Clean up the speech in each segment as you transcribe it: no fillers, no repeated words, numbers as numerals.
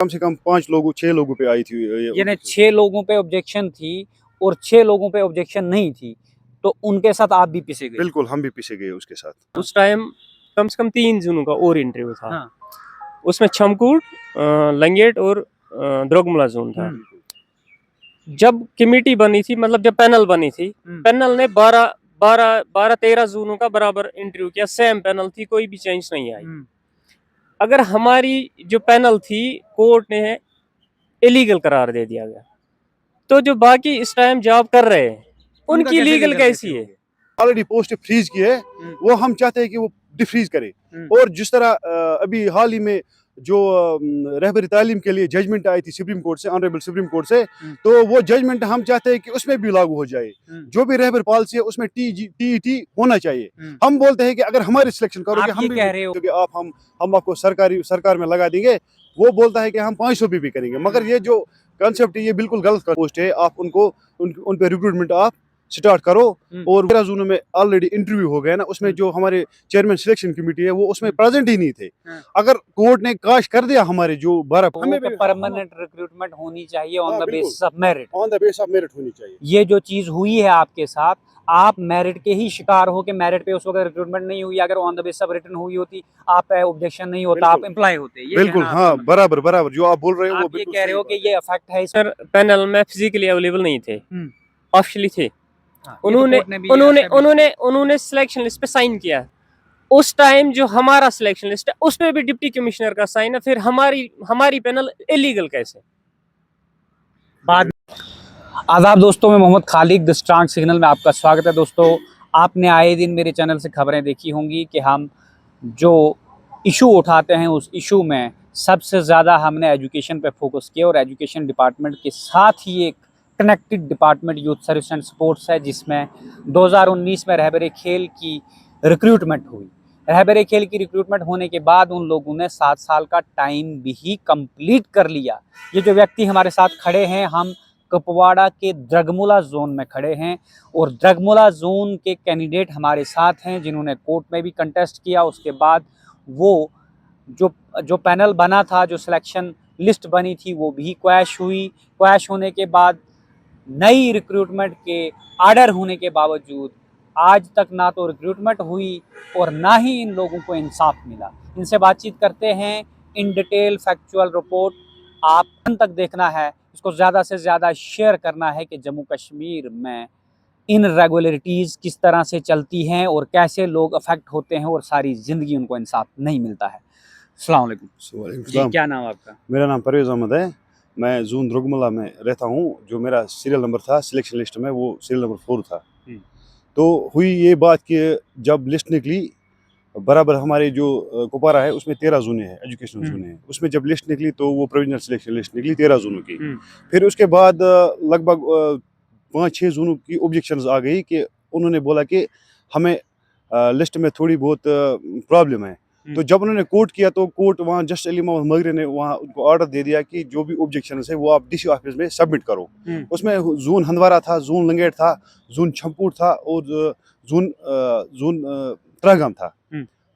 कम से कम 6 लोगों पे आई थी यानी 6 लोगों पे ऑब्जेक्शन थी और 6 लोगों पे ऑब्जेक्शन नहीं थी, तो उनके साथ आप भी पिसे गए? बिल्कुल, हम भी पीछे गए उसके साथ। उस टाइम कम से कम 3 जनों का और इंटरव्यू था। हाँ। उसमें छमकूट, लंगेट और द्रोगमुला जोन था। जब कमेटी बनी थी, मतलब जब पैनल बनी थी, पैनल ने 12-13 जोनों का बराबर इंटरव्यू किया। सेम पैनल थी, कोई भी चेंज नहीं आई। अगर हमारी जो पैनल थी, कोर्ट ने इलीगल करार दे दिया गया, तो जो बाकी इस टाइम जॉब कर रहे हैं उनकी लीगल कैसी है? ऑलरेडी पोस्ट फ्रीज की है, वो हम चाहते हैं कि वो डिफ्रीज करे। और जिस तरह अभी हाल ही में जो रहबरी तालीम के लिए जजमेंट आई थी सुप्रीम कोर्ट से, ऑनरेबल सुप्रीम कोर्ट से, तो वो जजमेंट हम चाहते हैं कि उसमें भी लागू हो जाए। जो भी रहबर पॉलिसी है उसमें टीईटी होना चाहिए। हम बोलते हैं कि अगर हमारी सिलेक्शन करोगे, हम भी कह रहे हो कि हम आपको सरकार में लगा देंगे। वो बोलता है कि हम 500 भी करेंगे, मगर ये जो कॉन्सेप्ट है ये बिल्कुल गलत पोस्ट है। आप उन पे रिक्रूटमेंट आप स्टार्ट करो। और 13 जून में ऑलरेडी इंटरव्यू हो गया ना, उसमें जो हमारे चेयरमैन सिलेक्शन कमेटी है वो उसमें प्रेजेंट ही नहीं थे। अगर कोर्ट ने काश कर दिया हमारे जो 12 हमें परमानेंट रिक्रूटमेंट होनी चाहिए on the basis of merit. On the basis of merit होनी चाहिए। ये जो चीज हुई है आपके साथ, आप मेरिट के ही शिकार हो के मेरिट पे उस वक्त रिक्रूटमेंट नहीं हुई। अगर on the basis of return हुई होती, आप पे ऑब्जेक्शन नहीं होता, आप एम्प्लॉय होते। ये बिल्कुल, हाँ, बराबर जो आप बोल रहे हो वो बिल्कुल कह रहे हो कि ये इफेक्ट है। सर, पैनल में फिजिकली अवेलेबल नहीं थे, ऑफिशियली थे। उन्होंने सिलेक्शन लिस्ट पे साइन किया। उस टाइम जो हमारा सिलेक्शन लिस्ट है उसमें भी डिप्टी कमिश्नर का साइन है, फिर हमारी पैनल इलीगल कैसे? बाद आदाब दोस्तों, मैं Mohammad Khalid, the strong signal में आपका स्वागत है। दोस्तों, आपने आए दिन मेरे चैनल से खबरें देखी होंगी कि हम जो इशू उठाते हैं उस इशू में सबसे ज़्यादा हमने एजुकेशन पे फोकस किया। और एजुकेशन डिपार्टमेंट के साथ ही एक connected department youth service and sports है, जिसमें 2019 में रहबरे खेल की रिक्रूटमेंट हुई। रहबरे खेल की रिक्रूटमेंट होने के बाद उन लोगों ने 7 साल का टाइम भी कंप्लीट कर लिया। ये जो व्यक्ति हमारे साथ खड़े हैं, हम कुपवाड़ा के द्रगमुला जोन में खड़े हैं और द्रगमुला जोन के कैंडिडेट हमारे साथ हैं जिन्होंने कोर्ट में भी कंटेस्ट किया। उसके बाद वो जो पैनल बना था, जो सिलेक्शन लिस्ट बनी थी, वो भी क्वैश हुई। क्वैश होने के बाद नई रिक्रूटमेंट के आर्डर होने के बावजूद आज तक ना तो रिक्रूटमेंट हुई और ना ही इन लोगों को इंसाफ मिला। इनसे बातचीत करते हैं, इन डिटेल फैक्चुअल रिपोर्ट आप अंत तक देखना है, इसको ज़्यादा से ज़्यादा शेयर करना है कि जम्मू कश्मीर में इन रेगुलरिटीज़ किस तरह से चलती हैं और कैसे लोग अफेक्ट होते हैं और सारी ज़िंदगी उनको इंसाफ नहीं मिलता है। अस्सलाम वालेकुम जी, क्या नाम आपका? मेरा नाम परवेज़ अहमद है। मैं जून द्रगमुला में रहता हूँ। जो मेरा सीरियल नंबर था सिलेक्शन लिस्ट में, वो सीरियल नंबर 4 था। तो हुई ये बात कि जब लिस्ट निकली, बराबर हमारे जो कुपवाड़ा है उसमें 13 जोने हैं, एजुकेशनल जोने हैं। उसमें जब लिस्ट निकली तो वो प्रोविजनल सिलेक्शन लिस्ट निकली 13 जोनों की। फिर उसके बाद लगभग 5-6 जोनों की ऑब्जेक्शंस आ गई कि उन्होंने बोला कि हमें लिस्ट में थोड़ी बहुत प्रॉब्लम है। तो जब उन्होंने कोर्ट किया तो कोर्ट वहाँ जस्टिस अली मोहम्मद मगरी ने वहाँ उनको ऑर्डर दे दिया कि जो भी ऑब्जेक्शन है वो आप डीसी ऑफिस में सबमिट करो। उसमें जोन हंदवारा था, जोन लंगेट था, जोन छमकूट था और जोन त्रहगाम था।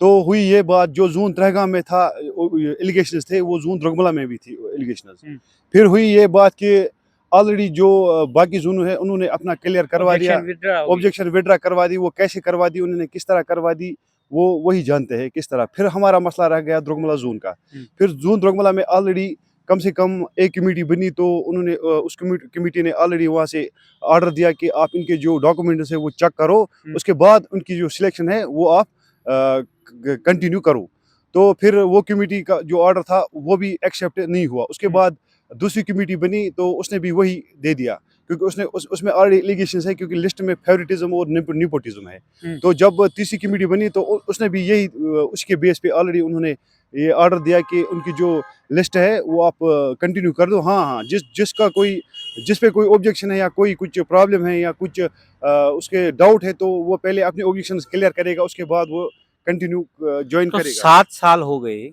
तो हुई ये बात, जो जोन त्रहगाम में था एलिगेशंस थे, वो जोन द्रगमुला में भी थी एलिगेशंस। फिर हुई ये बात कि ऑलरेडी जो बाकी जोन है उन्होंने अपना क्लियर करवा दिया, ऑब्जेक्शन विड्रा करवा दी। वो कैसे करवा दी, उन्होंने किस तरह करवा दी, वो वही जानते हैं किस तरह। फिर हमारा मसला रह गया द्रगमुला जोन का। फिर जोन द्रगमुला में ऑलरेडी कम से कम एक कमेटी बनी, तो उन्होंने उस कमेटी ने ऑलरेडी वहाँ से ऑर्डर दिया कि आप इनके जो डॉक्यूमेंट्स है वो चेक करो, उसके बाद उनकी जो सिलेक्शन है वो आप कंटिन्यू करो। तो फिर वो कमेटी का जो ऑर्डर था वो भी एक्सेप्ट नहीं हुआ। उसके बाद दूसरी कमेटी बनी तो उसने भी वही दे दिया, क्योंकि उसमें ऑलरेडी एलिगेशंस है, क्योंकि लिस्ट में फेवरेटिज्म और नेपोटिज्म है। तो जब तीसरी कमेटी बनी तो उसने भी यही उसके बेस पे ऑलरेडी उन्होंने ये ऑर्डर दिया कि उनकी जो लिस्ट है वो आप कंटिन्यू कर दो। हाँ, जिस पे कोई ऑब्जेक्शन है या कोई कुछ प्रॉब्लम है या कुछ उसके डाउट है, तो वो पहले अपने ऑब्जेक्शंस क्लियर करेगा, उसके बाद वो कंटिन्यू ज्वाइन करेगा। 7 साल हो गए,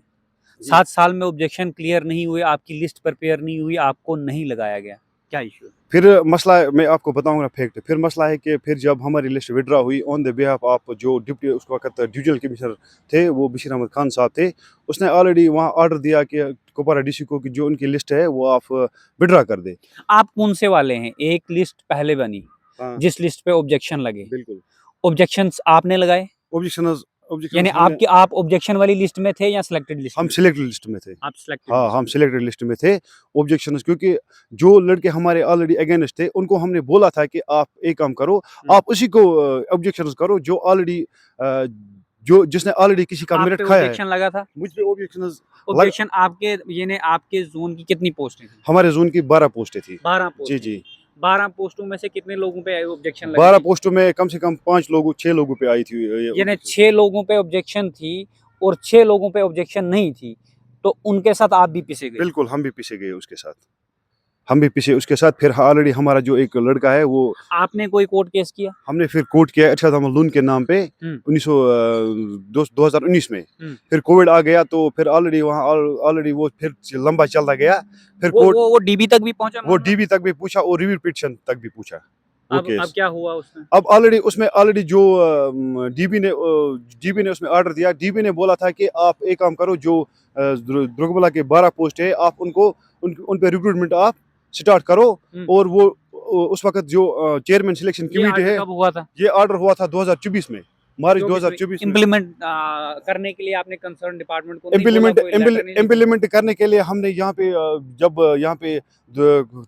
7 साल में ऑब्जेक्शन क्लियर नहीं हुए, आपकी लिस्ट प्रिपेयर नहीं हुई, आपको नहीं लगाया गया। क्या इशू? फिर मसला मैं आपको बताऊंगा फैक्ट। फिर मसला है कि फिर जब हमारी लिस्ट विड्रॉ हुई ऑन द बिहाफ ऑफ जो डिप्टी उस वक्त ड्यूजल कमिश्नर थे वो बशीर अहमद खान साहब थे, उसने ऑलरेडी वहाँ ऑर्डर दिया कि कुपवारा डीसी को कि जो उनकी लिस्ट है वो आप विड्रॉ कर दे। आप कौन से वाले हैं? एक लिस्ट पहले बनी, हाँ जिस लिस्ट पे ऑब्जेक्शन लगे, बिल्कुल। ऑब्जेक्शंस आपने लगाए? ऑब्जेक्शन यानी आपकी आप ऑब्जेक्शन वाली लिस्ट में थे या सिलेक्टेड लिस्ट हम में? सिलेक्टेड लिस्ट में थे। आप सिलेक्टेड हाँ, लिस्ट हम में। सिलेक्टेड लिस्ट में थे। ऑब्जेक्शंस क्योंकि जो लड़के हमारे ऑलरेडी अगेंस्ट थे उनको हमने बोला था कि आप एक काम करो, आप उसी को ऑब्जेक्शंस करो जो ऑलरेडी जो जिसने ऑलरेडी किसी का आप मेरिट पे खाया है। ऑब्जेक्शन लगा था? मुझ पे ऑब्जेक्शंस ऑब्जेक्शन आपके यानी आपके जोन की कितनी पोस्टें थी? हमारे जोन की 12 पोस्टें थी। 12 जी पोस्टें। जी 12 पोस्टों में से कितने लोगों पे ऑब्जेक्शन लगी 12 थी? पोस्टों में कम से कम 6 लोगों पे आई थी ये यानी objection। 6 लोगों पे ऑब्जेक्शन थी और 6 लोगों पे ऑब्जेक्शन नहीं थी, तो उनके साथ आप भी पिसे गए? बिल्कुल हम भी पीछे गए उसके साथ। हम भी पीछे उसके साथ फिर ऑलरेडी हमारा जो एक लड़का है वो आपने कोई कोर्ट केस किया? हमने फिर कोर्ट किया इरशाद अहमद लून के नाम पे हम्म। 2019 में। फिर कोविड आ गया तो फिर ऑलरेडी वहाँ ऑलरेडी वो फिर लंबा चलता गया। फिर कोर्ट वो डीबी तक भी पहुंचा वो मामला? डीबी तक भी पूछा और रिव्यू पिटीशन तक भी पूछा वो अब केस। क्या हुआ उसमें? अब ऑलरेडी जो डीबी ने उसमें ऑर्डर दिया। डीबी ने बोला था कि आप एक काम करो, जो दुर्गमला के 12 पोस्ट है आप उन पे रिक्रूटमेंट आप स्टार्ट करो। और वो उस वक्त जो चेयरमैन सिलेक्शन ये कमेटी है कब हुआ था? ये ऑर्डर हुआ था 2024 में, मार्च 2024 में। इम्प्लीमेंट करने के लिए आपने कंसर्न डिपार्टमेंट को नहीं बोला, कोई लेटर नहीं लिखा? इम्प्लीमेंट करने के लिए हमने यहाँ पे जब यहाँ पे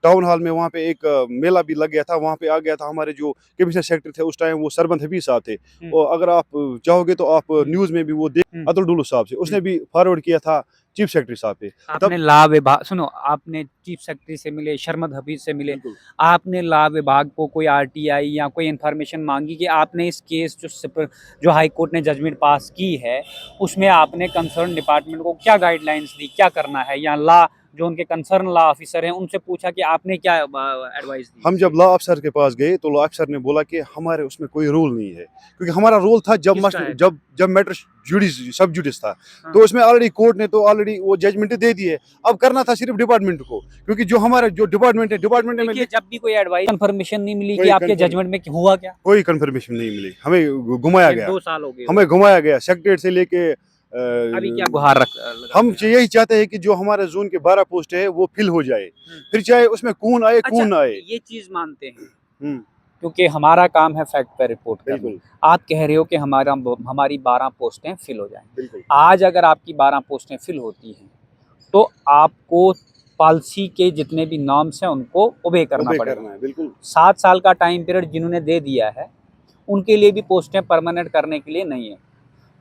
टाउन हॉल में वहाँ पे एक मेला भी लग गया था, वहाँ पे आ गया था हमारे जो कमिश्नर सेक्रेटरी थे उस टाइम वो सरबंद हबीब साहब थे। और अगर आप चाहोगे तो आप न्यूज में भी वो देख अतुल डुल्लू साहब से उसने भी फॉरवर्ड किया था चीफ सेक्रेटरी साहब पे। आपने ला विभाग सुनो, आपने चीफ सेक्रेटरी से मिले, शर्मद हफीज से मिले, आपने ला विभाग को कोई आरटीआई या कोई इन्फॉर्मेशन मांगी कि आपने इस केस जो हाई कोर्ट ने जजमेंट पास की है उसमें आपने कंसर्न डिपार्टमेंट को क्या गाइडलाइंस दी, क्या करना है, या ला जो उनके कंसर्न लॉ ऑफिसर हैं उनसे पूछा कि आपने क्या एडवाइस दी? हम जब लॉ ऑफिसर के पास गए तो लॉ ऑफिसर ने बोला कि हमारे उसमें कोई रोल नहीं है, क्योंकि हमारा रोल था जब मैटर सब जुडिस था। तो उसमें ऑलरेडी कोर्ट ने तो ऑलरेडी वो जजमेंट दे दी है। अब करना था सिर्फ डिपार्टमेंट को, क्योंकि जो हमारा जो डिपार्टमेंट है डिपार्टमेंट में जब भी कोई एडवाइस कंफर्मेशन नहीं मिली कोई कि आपके जजमेंट में हुआ क्या? कोई कंफर्मेशन नहीं मिली, हमें घुमाया गया। 2 साल हो गए हमें घुमाया गया सेक्रेटरीट से लेके अभी क्या गुहार लगा हम यही चाहते हैं कि जो हमारे जोन के 12 पोस्ट है वो फिल हो जाए, फिर चाहे उसमें कौन आए कौन ना आए। ये चीज मानते हैं क्योंकि हमारा काम है फैक्ट पर रिपोर्ट करना। आप कह रहे हो कि हमारी 12 पोस्टें फिल हो जाएं। आज अगर आपकी 12 पोस्टें फिल होती हैं तो आपको पॉलिसी के जितने भी नॉर्म्स हैं उनको ओबे करना पड़ेगा। बिल्कुल 7 साल का टाइम पीरियड जिन्होंने दे दिया है उनके लिए भी पोस्टें परमानेंट करने के लिए नहीं है।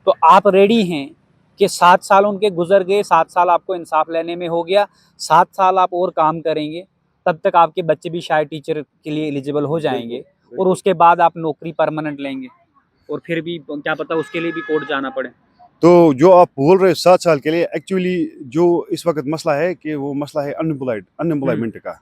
तो आप रेडी हैं कि 7 साल उनके गुजर गए, 7 साल आपको इंसाफ लेने में हो गया, 7 साल आप और काम करेंगे, तब तक आपके बच्चे भी शायद टीचर के लिए एलिजिबल हो जाएंगे और उसके बाद आप नौकरी परमानेंट लेंगे और फिर भी क्या पता उसके लिए भी कोर्ट जाना पड़े। तो जो आप बोल रहे हो 7 साल के लिए, एक्चुअली जो इस वक्त मसला है कि वो मसला है अनएम्प्लॉयमेंट का।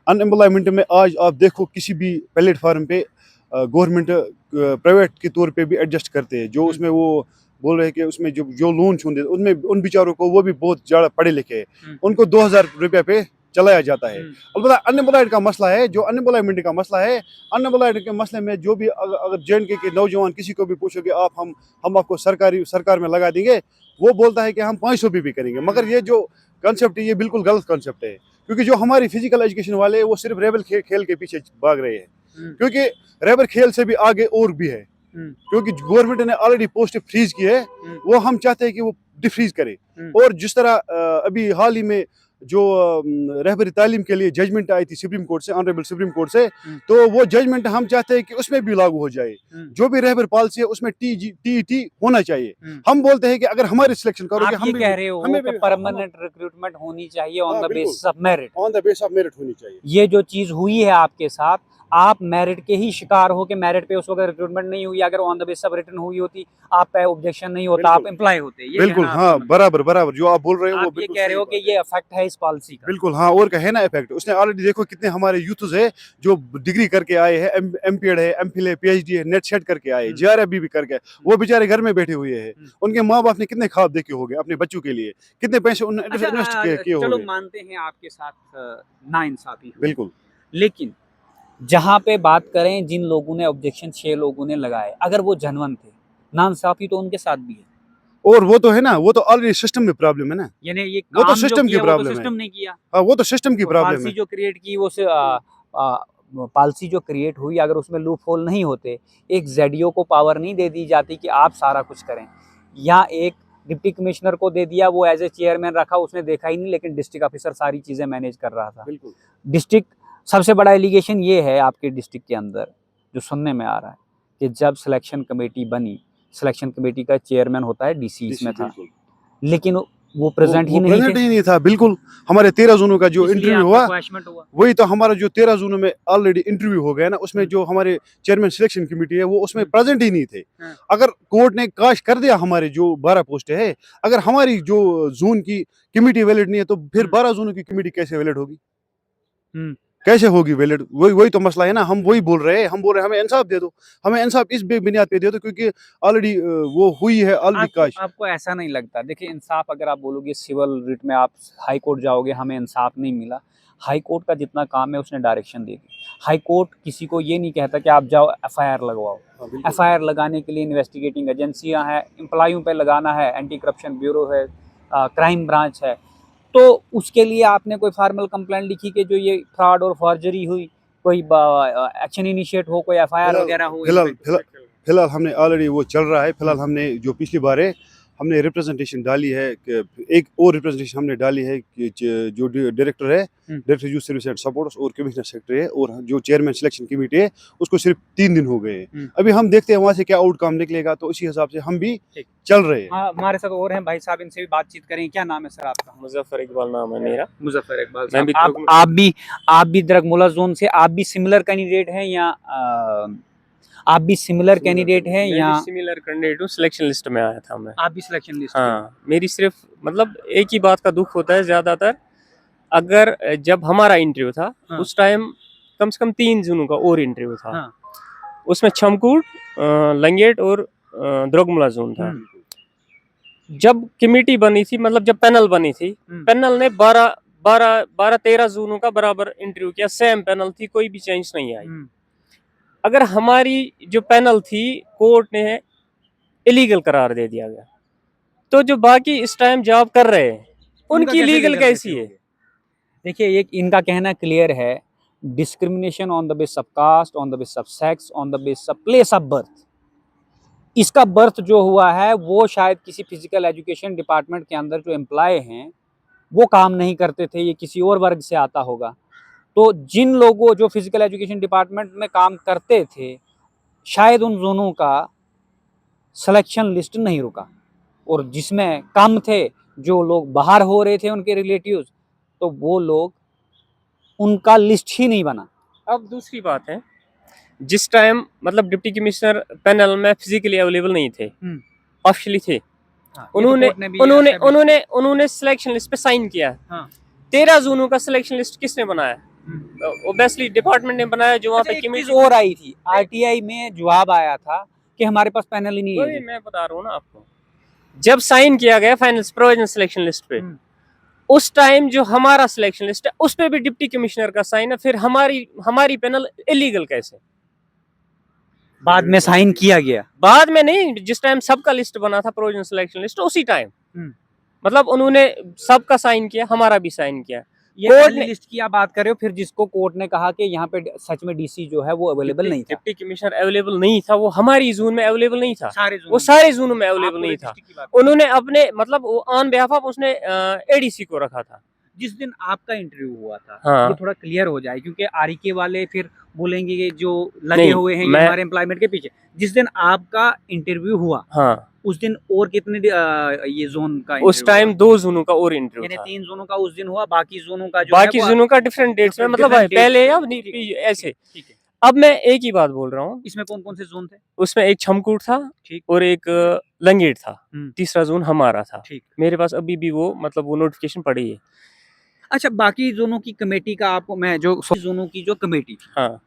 अनएम्प्लॉयमेंट में आज आप देखो किसी भी प्लेटफॉर्म पे गवर्नमेंट प्राइवेट के तौर पे भी एडजस्ट करते हैं। जो उसमें वो बोल रहे हैं कि उसमें जो लोन होते हैं उनमें उन बेचारों को वो भी बहुत ज़्यादा पढ़े लिखे हैं, उनको 2000 रुपये पे चलाया जाता है। अलबत्ता अनएम्प्लॉयड का मसला है, जो अनएम्प्लॉयमेंट का मसला है, अनएम्प्लॉयड के मसले में जो भी अगर JNK के नौजवान किसी को भी पूछोगे आप हम आपको सरकार में लगा देंगे, वो बोलता है कि हम 500 भी करेंगे। मगर ये जो कंसेप्ट है ये बिल्कुल गलत कंसेप्ट है, क्योंकि जो हमारी फिजिकल एजुकेशन वाले वो सिर्फ रेबल खेल के पीछे भाग रहे हैं, क्योंकि रेबल खेल से भी आगे और भी है। क्योंकि गवर्नमेंट ने ऑलरेडी पोस्ट फ्रीज की है, वो हम चाहते हैं कि वो डिफ्रीज करे। और जिस तरह अभी हाल ही में जो रहबरी तालीम के लिए जजमेंट आई थी सुप्रीम कोर्ट से, ऑनरेबल सुप्रीम कोर्ट से, तो वो जजमेंट हम चाहते हैं कि उसमें भी लागू हो जाए। जो भी रहबर पॉलिसी है उसमें TET होना चाहिए। हम बोलते हैं कि अगर हमारी सिलेक्शन करोगे, हम कह रहे हो कि परमानेंट रिक्रूटमेंट होनी चाहिए on the basis of merit. होनी चाहिए। ये जो चीज हुई है आपके साथ, आप मेरिट के ही शिकार हो कि मेरिट पे उस वक्त रिक्रूटमेंट नहीं हुई। अगर on the basis of return हुई होती, आप पे ऑब्जेक्शन नहीं होता, आप एम्प्लॉय होते। ये बिल्कुल हाँ, बराबर जो आप बोल रहे हो वो ये कह रहे हो कि ये इफेक्ट है इस पॉलिसी का। बिल्कुल हाँ, और का है ना इफेक्ट। उसने ऑलरेडी देखो कितने हमारे यूथ्स है जो डिग्री करके आए हैं, MPED है, MPhil है, PhD है, नेट सेट करके आए, JRF भी करके, वो बेचारे घर में बैठे हुए हैं। उनके माँ बाप ने कितने ख्वाब देखे होंगे अपने बच्चों के लिए, कितने पैसे इन्वेस्ट किए होंगे। चलो मानते हैं आपके साथ नाइंसाफी हुई। बिल्कुल लेकिन जहाँ पे बात करें जिन लोगों ने ऑब्जेक्शन 6 लोगों ने लगाए, अगर वो जनवन थे, नाइंसाफी तो उनके साथ भी है। और वो तो है ना, वो तो ऑलरेडी सिस्टम में प्रॉब्लम है ना, यानी ये वो तो काम जो सिस्टम की किया वो तो प्रॉब्लम है। सिस्टम ने किया। हाँ, वो तो सिस्टम की और प्रॉब्लम पॉलिसी है। जो क्रिएट की पॉलिसी जो क्रिएट हुई, अगर उसमें लूप होल नहीं होते, एक जेडीओ को पावर नहीं दे दी जाती कि आप सारा कुछ करें, या एक डिप्टी कमिश्नर को दे दिया, वो एज ए चेयरमैन रखा, उसने देखा ही नहीं, लेकिन डिस्ट्रिक्ट ऑफिसर सारी चीज़ें मैनेज कर रहा था। बिल्कुल। डिस्ट्रिक्ट सबसे बड़ा एलिगेशन ये है आपके डिस्ट्रिक्ट के अंदर जो सुनने में आ रहा है कि जब सिलेक्शन कमेटी बनी, सिलेक्शन कमेटी का चेयरमैन होता है डीसी, इसमें था, बिल्कुल। लेकिन वो प्रेजेंट ही नहीं प्रेजेंट थे, ही नहीं था। बिल्कुल, हमारे 13 जूनों का जो इसलिए इंटरव्यू आपका हुआ, क्वैशमेंट हुआ। वही तो हमारा जो 13 जून में ऑलरेडी इंटरव्यू हो गया ना, उसमें जो हमारे चेयरमैन सिलेक्शन कमेटी है वो उसमें प्रेजेंट ही नहीं थे। हाँ। अगर कोर्ट ने काश कर दिया हमारे जो 12 पोस्ट है, अगर हमारी जो जोन की कमेटी वैलिड नहीं है, तो फिर 12 जोनों की कमेटी कैसे वैलिड होगी, कैसे होगी वैलिड? वही तो मसला है ना। हम वही बोल रहे हैं, हमें इंसाफ दे दो, हमें इंसाफ इस बुनियाद पे दे दो, क्योंकि ऑलरेडी वो हुई है ऑलरेडी। काश आपको ऐसा नहीं लगता? देखिए, इंसाफ अगर आप बोलोगे सिविल रिट में आप हाई कोर्ट जाओगे, हमें इंसाफ नहीं मिला, हाई कोर्ट का जितना काम है उसने डायरेक्शन दे दी। हाई कोर्ट किसी को ये नहीं कहता कि आप जाओ एफआईआर लगवाओ। एफआईआर लगाने के लिए इन्वेस्टिगेटिंग एजेंसियां हैं, एम्प्लॉयों पे लगाना है, एंटी करप्शन ब्यूरो है, क्राइम ब्रांच है, तो उसके लिए आपने कोई फॉर्मल कंप्लेंट लिखी कि जो ये फ्रॉड और फॉर्जरी हुई, कोई एक्शन इनिशिएट हो, कोई एफआईआर वगैरह हो? फिलहाल हमने ऑलरेडी वो चल रहा है। फिलहाल हमने जो पिछली बार है हमने रिप्रेजेंटेशन डाली है, एक और रिप्रेजेंटेशन हमने डाली है कि जो डायरेक्टर है, director youth service and supports और कमिश्नर सेक्रेटरी है, और जो चेयरमैन सिलेक्शन कमेटी है, उसको सिर्फ 3 दिन हो गए हैं। अभी हम देखते हैं वहाँ से क्या आउटकम निकलेगा, तो उसी हिसाब से हम भी चल रहे हैं। हाँ, हमारे साथ और हैं भाई साहब, इनसे भी बातचीत करें। क्या नाम है सर आपका? मुजफ्फर इकबाल नाम है मेरा। मुजफ्फर इकबाल मैं भी साहब, आप भी द्रगमुला जोन से, आप भी सिमिलर कैंडिडेट हैं या आप भी सिमिलर कैंडिडेट हैं या? सिमिलर कैंडिडेट हूँ, सिलेक्शन लिस्ट में आया था मैं। आप भी सिलेक्शन लिस्ट? हाँ, मेरी सिर्फ मतलब एक ही बात का दुख होता है ज्यादातर, अगर जब हमारा इंटरव्यू था, हाँ। उस टाइम कम से कम 3 जूनों का और इंटरव्यू था। हाँ। उसमें छमकूट, लंगेट और द्रगमुला जोन था। जब कमेटी बनी थी, मतलब जब पैनल बनी थी, पैनल ने 12-13 जूनों का बराबर इंटरव्यू किया, सेम पैनल थी, कोई भी चेंज नहीं आई। अगर हमारी जो पैनल थी, कोर्ट ने इलीगल करार दे दिया गया, तो जो बाकी इस टाइम जॉब कर रहे हैं उनकी लीगल कैसी है? देखिए, ये इनका कहना क्लियर है, discrimination on the base of caste, on the base of sex, on the base of place of birth. इसका बर्थ जो हुआ है वो शायद किसी फिजिकल एजुकेशन डिपार्टमेंट के अंदर जो एम्प्लॉय हैं वो काम नहीं करते थे, ये किसी और वर्ग से आता होगा। तो जिन लोगों जो फिजिकल एजुकेशन डिपार्टमेंट में काम करते थे, शायद उन जोनों का सिलेक्शन लिस्ट नहीं रुका, और जिसमें कम थे, जो लोग बाहर हो रहे थे उनके रिलेटिव्स, तो वो लोग, उनका लिस्ट ही नहीं बना। अब दूसरी बात है, जिस टाइम मतलब डिप्टी कमिश्नर पैनल में फिजिकली अवेलेबल नहीं थे, ऑफिशियली थे, उन्होंने सिलेक्शन लिस्ट पे साइन किया। 13 जूनों का सिलेक्शन लिस्ट किसने बनाया? ओब्वियसली डिपार्टमेंट ने बनाया, जो वहाँ पे कमेटी और आई थी, आरटीआई में जवाब आया था कि हमारे पास पैनल ही नहीं है। मैं बता रहा हूँ ना आपको, जब साइन किया गया फाइनल प्रोविजनल सिलेक्शन लिस्ट पे, उस टाइम जो हमारा सिलेक्शन लिस्ट है उस पे भी डिप्टी कमिश्नर का साइन है, फिर हमारी पैनल इलीगल कैसे? बाद में साइन किया गया? बाद में नहीं, जिस टाइम सबका लिस्ट बना था प्रोविजनल सिलेक्शन लिस्ट, उसी टाइम मतलब उन्होंने सबका साइन किया, हमारा भी साइन किया। ये पहली लिस्ट की आप बात कर रहे हो, फिर जिसको कोर्ट ने कहा कि यहाँ पे सच में डीसी जो है वो अवेलेबल नहीं था, डिप्टी कमिश्नर अवेलेबल नहीं था, वो हमारी जोन में अवेलेबल नहीं था, वो सारे जोनों में अवेलेबल नहीं था। उन्होंने अपने मतलब ऑन बिहाफ ऑफ उसने एडीसी को रखा था। जिस दिन आपका इंटरव्यू हुआ था, हाँ। ये थोड़ा क्लियर हो जाए, क्योंकि आरके वाले फिर बोलेंगे कि जो लगे हुए हैं ये हमारे एम्प्लॉयमेंट के पीछे। जिस दिन आपका इंटरव्यू हुआ, हाँ, उस दिन और कितने ये जोन का? उस टाइम 2 जोनों का और इंटरव्यू था। 3 जोनों का उस दिन हुआ, बाकी जोनों का डिफरेंट डेट्स में, मतलब पहले या ऐसे। ठीक है। अब मैं एक ही बात बोल रहा हूँ, इसमें कौन कौन से जोन थे? उसमें एक छमकूट था और एक लंगेट था, तीसरा जोन हमारा था। मेरे पास अभी भी वो मतलब वो नोटिफिकेशन पड़ी है। अच्छा, बाकी जोनों की कमेटी का आपको, मैं जो जोनों की जो कमेटी थी, हाँ,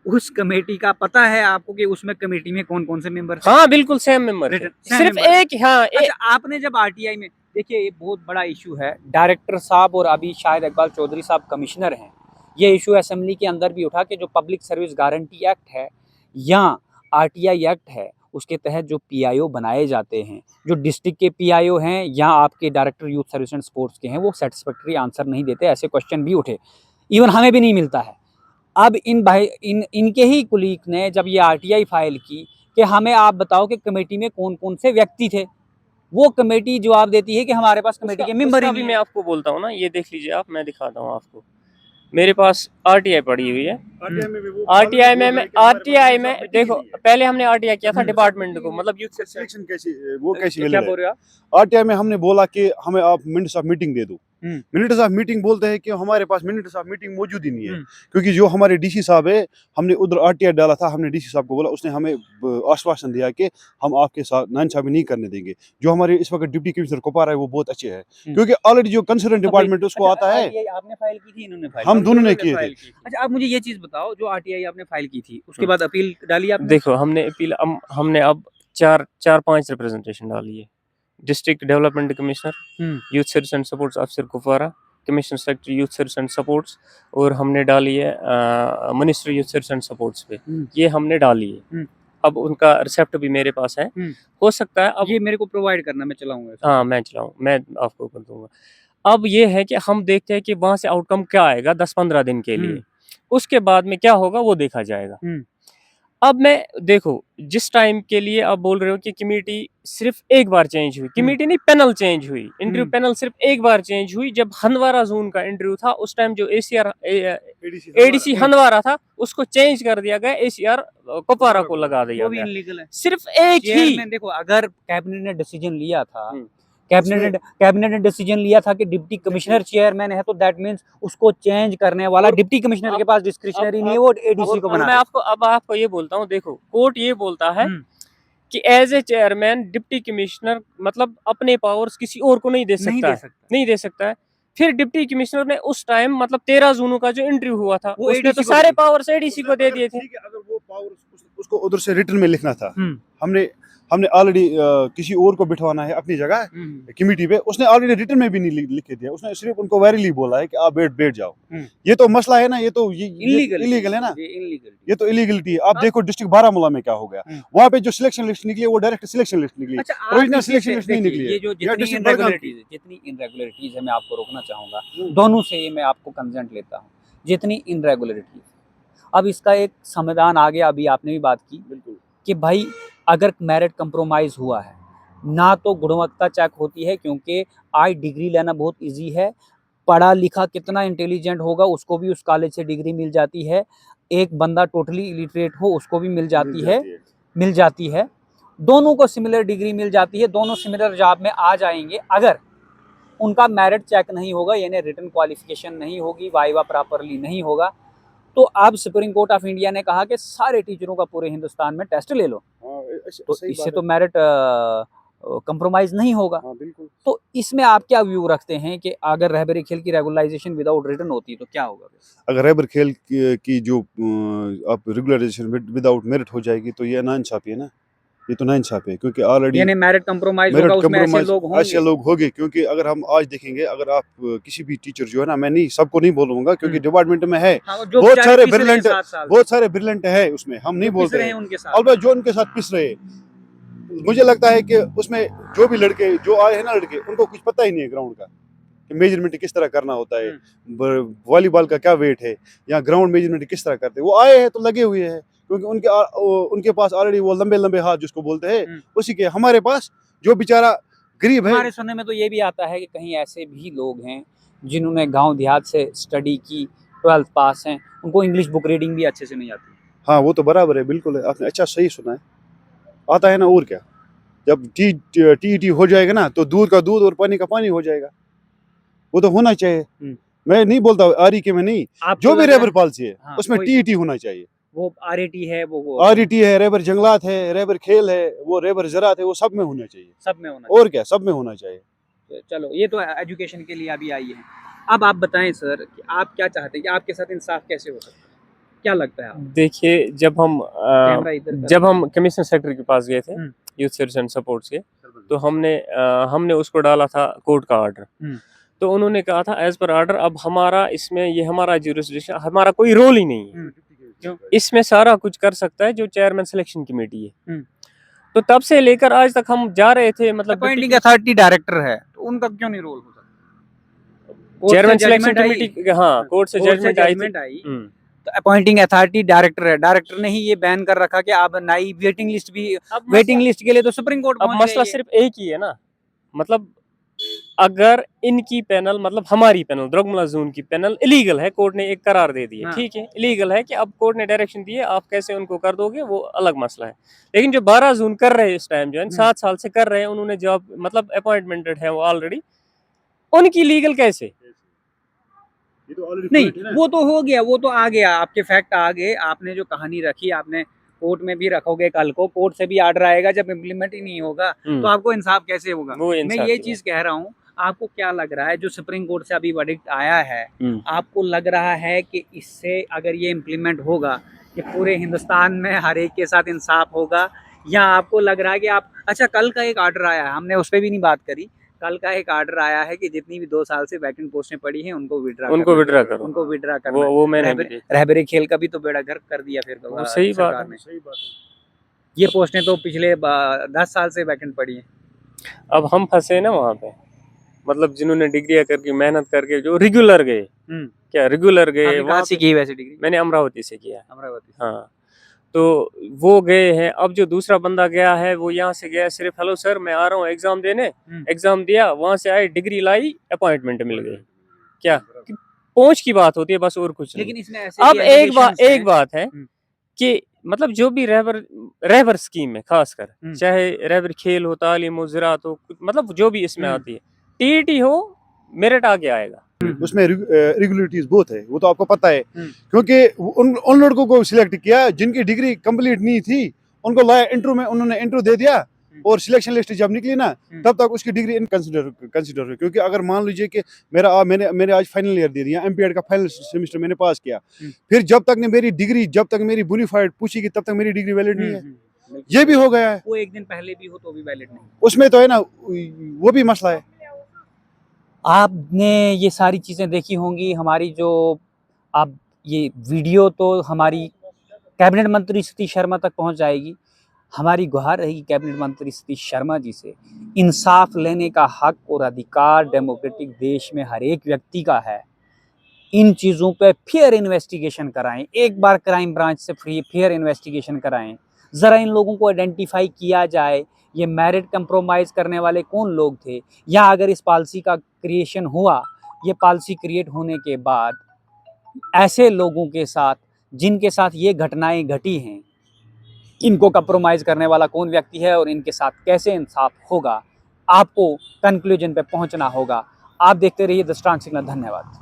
उस कमेटी का पता है आपको कि उसमें कमेटी में कौन कौन से मेंबर? हाँ, बिल्कुल सेम मेंबर, सिर्फ एक। हाँ, अच्छा, आपने जब आरटीआई में, देखिए ये बहुत बड़ा इशू है, डायरेक्टर साहब और अभी शायद इकबाल चौधरी साहब कमिश्नर हैं, ये इशू असेंबली के अंदर भी उठा कि जो पब्लिक सर्विस गारंटी एक्ट है या आरटीआई एक्ट है, उसके तहत जो पीआईओ बनाए जाते हैं, जो डिस्ट्रिक्ट के पीआईओ हैं या आपके director youth service and sports के हैं, वो सेटिस्फैक्टरी आंसर नहीं देते। ऐसे क्वेश्चन भी उठे, इवन हमें भी नहीं मिलता है। अब इनके ही कुलीग ने जब ये आरटीआई फाइल की कि हमें आप बताओ कि कमेटी में कौन कौन से व्यक्ति थे, वो कमेटी जवाब देती है कि हमारे पास कमेटी के मेंबर ही भी नहीं मैं है। आपको बोलता हूँ ना, ये देख लीजिए आप, मैं दिखाता हूँ आपको, मेरे पास आरटीआई पड़ी हुई है। आरटीआई में देखो, पहले हमने आरटीआई किया था डिपार्टमेंट को, मतलब यूथ सिलेक्शन कैसी वो कैसी क्या वैलिड बोल है? रहे हो आप? आरटीआई में हमने बोला कि हमें आप मिनट्स ऑफ मीटिंग दे दो। हम्म। मिनट्स ऑफ मीटिंग बोलते हैं कि हमारे पास मिनट्स ऑफ मीटिंग मौजूद ही नहीं है, हम्म। क्योंकि जो हमारे डीसी साहब है, हमने उधर आरटीआई डाला था, हमने डीसी साहब को बोला, उसने हमें आश्वासन दिया कि हम आपके साथ नाइंसाफी नहीं करने देंगे। जो हमारे इस वक्त डिप्टी कमिश्नर कोपारा है वो बहुत अच्छे हैं, क्योंकि ऑलरेडी जो कंसर्न डिपार्टमेंट उसको अच्छा, आता है। RTI आपने फाइल की थी, इन्होंने फाइल, हम दोनों ने किए थे। अच्छा, आप मुझे ये चीज बताओ, जो आरटीआई आपने फाइल की थी उसके बाद अपील डाली आपने? देखो, हमने अपील, हमने अब 4-5 रिप्रेजेंटेशन डाली है। District development commissioner, youth service and supports officer Kupwara, commissioner secretary youth service and supports, और हमने डाली है minister youth service and supports पे, ये हमने डाली है। अब उनका रिसेप्ट भी मेरे पास है, हो सकता है अब ये मेरे को प्रोवाइड करना, मैं चलाऊंगा। हाँ, मैं आपको कर दूंगा। अब ये है कि हम देखते हैं कि वहां से आउटकम क्या आएगा 10-15 दिन के लिए, उसके बाद में क्या होगा वो देखा जाएगा। अब मैं देखो, जिस टाइम के लिए आप बोल रहे हो कि कमेटी सिर्फ एक बार चेंज हुई, कमेटी नहीं, पैनल चेंज हुई, इंटरव्यू पैनल सिर्फ एक बार चेंज हुई। जब हंदवारा जोन का इंटरव्यू था, उस टाइम जो एडीसी हंदवारा था, उसको चेंज कर दिया गया, एसीआर कुपवारा को लगा दिया गया। इनलीगल है। सिर्फ एक ही, देखो, अगर कैबिनेट ने डिसीजन लिया था, कैबिनेट ने डिसीजन लिया था कि डिप्टी कमिश्नर चेयरमैन है, तो दैट मींस उसको चेंज करने वाला डिप्टी कमिश्नर के पास डिस्क्रिशनरी नहीं है, वो एडीसी को बना। मैं आपको ये बोलता हूँ, देखो, कोर्ट ये बोलता है कि as a chairman deputy commissioner मतलब अपने पावर्स किसी और को नहीं दे सकता है। फिर डिप्टी कमिश्नर ने उस टाइम मतलब 13 जून का जो इंटरव्यू हुआ था, उसने तो सारे पावर्स एडीसी को दे दिए थे। अगर वो पावर्स उसको उधर से रिटर्न में लिखना था, हमने ऑलरेडी किसी और को बिठवाना है अपनी जगह कमेटी पे, उसने ऑलरेडी रिटर्न में भी नहीं लिख के दिया, उसने सिर्फ उनको वायरली बोला है कि आप बैठ जाओ। ये तो मसला है ना, ये तो इलीगल है ना, ये तो इलीगलिटी है। आप देखो डिस्ट्रिक्ट बारामूला में क्या हो गया, वहाँ पे जो सिलेक्शन लिस्ट निकली वो डायरेक्ट सिलेक्शन लिस्ट निकली, ओरिजिनल सिलेक्शन लिस्ट नहीं निकली है। ये जो जितनी इनरेगुलरिटीज है, मैं आपको रोकना चाहूंगा, दोनों से ये मैं आपको कंसेंट लेता हूँ, जितनी इनरेगुलरिटीज। अब इसका एक समाधान आ गया, अभी आपने भी बात की, बिल्कुल, कि भाई अगर मेरिट कंप्रोमाइज हुआ है ना, तो गुणवत्ता चेक होती है, क्योंकि आज डिग्री लेना बहुत इजी है, पढ़ा लिखा कितना इंटेलिजेंट होगा उसको भी उस कॉलेज से डिग्री मिल जाती है, एक बंदा टोटली इलिटरेट हो उसको भी मिल जाती है, दोनों को सिमिलर डिग्री मिल जाती है, दोनों सिमिलर जॉब में आ जाएंगे। अगर उनका मेरिट चेक नहीं होगा, यानी रिटन क्वालिफिकेशन नहीं होगी, वाइवा प्रॉपरली नहीं होगा, तो अब सुप्रीम कोर्ट ऑफ इंडिया ने कहा कि सारे टीचरों का पूरे हिंदुस्तान में टेस्ट ले लो, तो इससे तो मेरिट कंप्रोमाइज नहीं होगा। बिल्कुल। तो इसमें आप क्या व्यू रखते हैं कि अगर रहबरी खेल की रेगुलराइजेशन विदाउट रिटन होती तो क्या होगा? अगर रहबर खेल की जो आप रेगुलराइजेशन विदाउट मेरिट हो जाएगी, तो ये नाइंसाफी है ना, ये तो नाइंसाफी है, क्योंकि ऑलरेडी यानी मेरिट कंप्रोमाइज होगा, उसमें ऐसे लोग होंगे। क्योंकि अगर हम आज देखेंगे, अगर आप किसी भी टीचर जो है ना, मैं नहीं सबको नहीं बोलूंगा क्योंकि डिपार्टमेंट में है बहुत सारे ब्रिलियंट है उसमें, हम नहीं बोलते हैं, अलबत्ता जो उनके साथ पिस रहे, मुझे लगता है कि उसमें जो भी लड़के जो आए हैं ना, लड़के उनको कुछ पता ही नहीं है ग्राउंड का, कि मेजरमेंट किस तरह करना होता है, वॉलीबॉल का क्या वेट है, या ग्राउंड मेजरमेंट किस तरह करते हैं। वो आए हैं तो लगे हुए हैं, क्योंकि उनके पास ऑलरेडी वो लंबे हाथ जिसको बोलते हैं उसी के। हमारे पास जो बेचारा गरीब है, हमारे सुनने में तो ये भी आता है कि कहीं ऐसे भी लोग हैं जिन्होंने गांव देहात से स्टडी की, 12th पास हैं, उनको इंग्लिश बुक रीडिंग भी अच्छे से नहीं आती। हाँ, वो तो बराबर है, बिल्कुल है, आपने अच्छा सही सुना है, आता है ना, और क्या। जब टी हो जाएगा ना, तो दूध का दूध और पानी का पानी हो जाएगा, वो तो होना चाहिए। मैं नहीं बोलता आरी के में नहीं, जो भी रेबर पॉलिसी है उसमें टीईटी होना चाहिए। वो आरईटी है, वो आरईटी है, रेबर जंगलात है, रेबर खेल है, वो रेबर ज़राअत है, वो सब में होना चाहिए, और क्या, सब में होना चाहिए। चलो, ये तो एजुकेशन के लिए अभी आई है। अब आप बताएं सर कि आप क्या चाहते हैं कि आपके साथ इंसाफ कैसे हो सकता है, क्या लगता है आप? देखिए, जब हम कमिश्नर सेक्रेटरी के पास गए थे यूथ सर्विस एंड सपोर्ट्स के, तो हमने उसको डाला था कोर्ट का ऑर्डर। तो उन्होंने कहा था एज पर ऑर्डर अब हमारा इसमें ये हमारा ज्यूरिसडिक्शन, हमारा कोई रोल ही नहीं है, इसमें सारा कुछ कर सकता है जो चेयरमैन सिलेक्शन कमेटी है। तो तब से लेकर आज तक हम जा रहे थे, मतलब अपॉइंटिंग अथॉरिटी डायरेक्टर है तो उनका क्यों नहीं रोल होता? चेयरमैन सिलेक्शन कमेटी, हाँ कोर्ट से जजमेंट आई। तो अपॉइंटिंग अथॉरिटी डायरेक्टर है, डायरेक्टर ने ही ये बैन कर रखा कि आप नई वेटिंग लिस्ट भी, वेटिंग लिस्ट के लिए तो सुप्रीम कोर्ट अब मसला सिर्फ एक ही है ना, मतलब अगर इनकी पैनल, मतलब हमारी पैनल द्रगमला जोन की पैनल इलीगल है, कोर्ट ने एक करार दे दिया, ठीक है इलीगल है, कि अब कोर्ट ने डायरेक्शन दी है, आप कैसे उनको कर दोगे वो अलग मसला है। लेकिन जो 12 जोन कर रहे हैं इस टाइम, जो है 7 साल से कर रहे हैं, उन्होंने जॉब मतलब अपॉइंटमेंटेड है वो ऑलरेडी, उनकी लीगल कैसे? नहीं, वो तो हो गया, वो तो आ गया, आपके फैक्ट आ गए, आपने जो कहानी रखी आपने कोर्ट में भी रखोगे, कल को कोर्ट से भी ऑर्डर आएगा, जब इम्प्लीमेंट ही नहीं होगा तो आपको इंसाफ कैसे होगा? मैं ये चीज कह रहा हूँ, आपको क्या लग रहा है जो सुप्रीम कोर्ट से अभी वर्डिक्ट आया है, आपको लग रहा है कि इससे अगर ये इम्प्लीमेंट होगा कि पूरे हिंदुस्तान में हर एक के साथ इंसाफ होगा, या आपको लग रहा है कि आप, अच्छा कल का एक ऑर्डर आया है, हमने उस पर भी नहीं बात करी, कल का एक ऑर्डर आया है कि जितनी भी 2 साल से वैकेंट पोस्टें पड़ी हैं उनको विड्रा करो, वो मैंने रहबरी खेल का भी तो बेड़ा गर्क कर दिया फिर वो सही बात है। ये पोस्टें तो पिछले 10 साल से वैकेंट पड़ी हैं। अब हम फंसे ना वहाँ पे, मतलब जिन्होंने डिग्रियां करके मेहनत करके जो रेगुलर गए, क्या रेगुलर गए, कहाँ से की वैसे डिग्री? मैंने अमरावती से किया। अमरावती? हाँ, तो वो गए हैं। अब जो दूसरा बंदा गया है वो यहाँ से गया सिर्फ हेलो सर मैं आ रहा हूँ एग्जाम देने, एग्जाम दिया, वहां से आए, डिग्री लाई, अपॉइंटमेंट मिल गई। क्या पहुंच की बात होती है बस, और कुछ नहीं। लेकिन इसमें ऐसे अब एक बात है कि मतलब जो भी रहबर स्कीम है, खासकर चाहे रहबर खेल हो, तालीम हो, ज़राअत हो, मतलब जो भी इसमें आती है, टीईटी हो, मेरिट आगे आएगा। उसमें रेगुलरिटीज बहुत है, वो तो आपको पता है, क्योंकि उन लड़कों को सिलेक्ट किया जिनकी डिग्री कंप्लीट नहीं थी, उनको लाया इंटरव्यू में, उन्होंने इंटरव्यू दे दिया, और सिलेक्शन लिस्ट जब निकली ना तब तक उसकी डिग्री कंसिडर हुई। क्योंकि अगर मान लीजिए कि मैंने आज फाइनल ईयर दे दिया, एमपीएड का फाइनल सेमेस्टर मैंने पास किया, फिर जब तक मेरी बोनाफाइड पूछेगी तब तक मेरी डिग्री वैलिड नहीं है। ये भी हो गया है, वो एक दिन पहले भी हो तो भी वैलिड नहीं, उसमें तो है ना, वो भी मसला है। आपने ये सारी चीज़ें देखी होंगी हमारी, जो आप ये वीडियो तो हमारी कैबिनेट मंत्री सतीश शर्मा तक पहुंच जाएगी। हमारी गुहार रहेगी कैबिनेट मंत्री सतीश शर्मा जी से, इंसाफ लेने का हक और अधिकार डेमोक्रेटिक देश में हर एक व्यक्ति का है। इन चीज़ों पे फेयर इन्वेस्टिगेशन कराएं, एक बार क्राइम ब्रांच से फेयर इन्वेस्टिगेशन कराएं, ज़रा इन लोगों को आइडेंटिफाई किया जाए, ये मेरिट कंप्रोमाइज़ करने वाले कौन लोग थे, या अगर इस पॉलिसी का क्रिएशन हुआ, ये पॉलिसी क्रिएट होने के बाद ऐसे लोगों के साथ जिनके साथ ये घटनाएं घटी हैं, इनको कंप्रोमाइज़ करने वाला कौन व्यक्ति है और इनके साथ कैसे इंसाफ होगा, आपको कंक्लूजन पे पहुंचना होगा। आप देखते रहिए द स्ट्रांग सिग्नल। धन्यवाद।